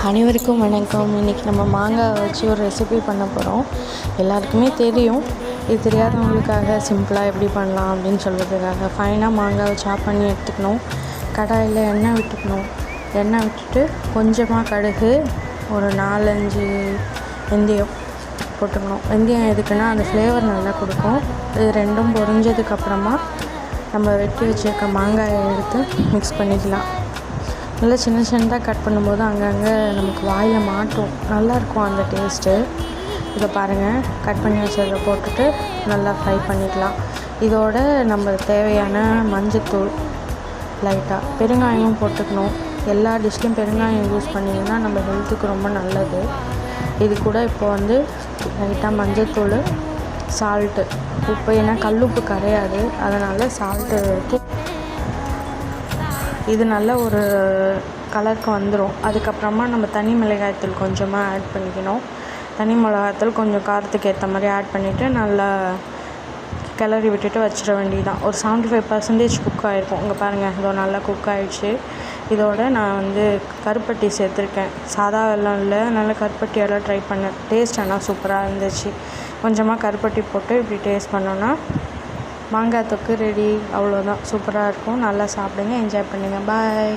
அனைவருக்கும் வணக்கம். இன்றைக்கி நம்ம மாங்காய் வச்சு ஒரு ரெசிபி பண்ண போகிறோம். எல்லாருக்குமே தெரியும். இது தெரியாதவங்களுக்காக சிம்பிளாக எப்படி பண்ணலாம் அப்படின்னு சொல்கிறதுக்காக ஃபைனாக மாங்காவை சாப் பண்ணி எடுத்துக்கணும். கடாயில் எண்ணெய் விட்டுக்கணும். எண்ணெய் விட்டுட்டு கொஞ்சமாக கடுகு, ஒரு 4-5 வெந்தயம் போட்டுக்கணும். வெந்தயம் எதுக்குன்னா அந்த ஃப்ளேவர் நல்லா கொடுக்கும். இது ரெண்டும் பொரிஞ்சதுக்கப்புறமா நம்ம வெட்டி வச்சுருக்க மாங்காயை எடுத்து மிக்ஸ் பண்ணிக்கலாம். நல்லா சின்ன சின்னதாக கட் பண்ணும்போது அங்கங்கே நமக்கு வாயில் மாட்டும், நல்லாயிருக்கும் அந்த டேஸ்ட்டு. இதை பாருங்கள், கட் பண்ணி வச்சதை போட்டுட்டு நல்லா ஃப்ரை பண்ணிக்கலாம். இதோட நம்ம தேவையான மஞ்சத்தூள், லைட்டாக பெருங்காயமும் போட்டுக்கணும். எல்லா டிஷ்லையும் பெருங்காயம் யூஸ் பண்ணிங்கன்னா நம்ம ஹெல்த்துக்கு ரொம்ப நல்லது. இது கூட இப்போ லைட்டாக மஞ்சத்தூள், சால்ட்டு, உப்பு, ஏன்னா கல்லுப்பு கரையாது, அதனால் சால்ட்டு இது நல்ல ஒரு கலருக்கு வந்துடும். அதுக்கப்புறமா நம்ம தனி மிளகாய்த்தூள் கொஞ்சமாக ஆட் பண்ணிக்கணும். தனி மிளகாய்த்தூள் கொஞ்சம் காரத்துக்கு ஏற்ற மாதிரி ஆட் பண்ணிவிட்டு நல்லா கிளறி விட்டுட்டு வச்சிட வேண்டியதுதான். ஒரு 75% குக் ஆகிருக்கும். இங்கே பாருங்கள், இதோ நல்லா குக் ஆகிடுச்சு. இதோட நான் கருப்பட்டி சேர்த்துருக்கேன். சாதா வெல்லம் இல்லை, நல்லா கருப்பட்டி எல்லாம் ட்ரை பண்ணேன். டேஸ்ட் ஆனால் சூப்பராக இருந்துச்சு. கொஞ்சமாக கருப்பட்டி போட்டு இப்படி டேஸ்ட் பண்ணோன்னா மாங்காய் தொக்கு ரெடி. அவ்வளோதான், சூப்பராக இருக்கும். நல்லா சாப்பிடுங்க, என்ஜாய் பண்ணுங்கள். பாய்.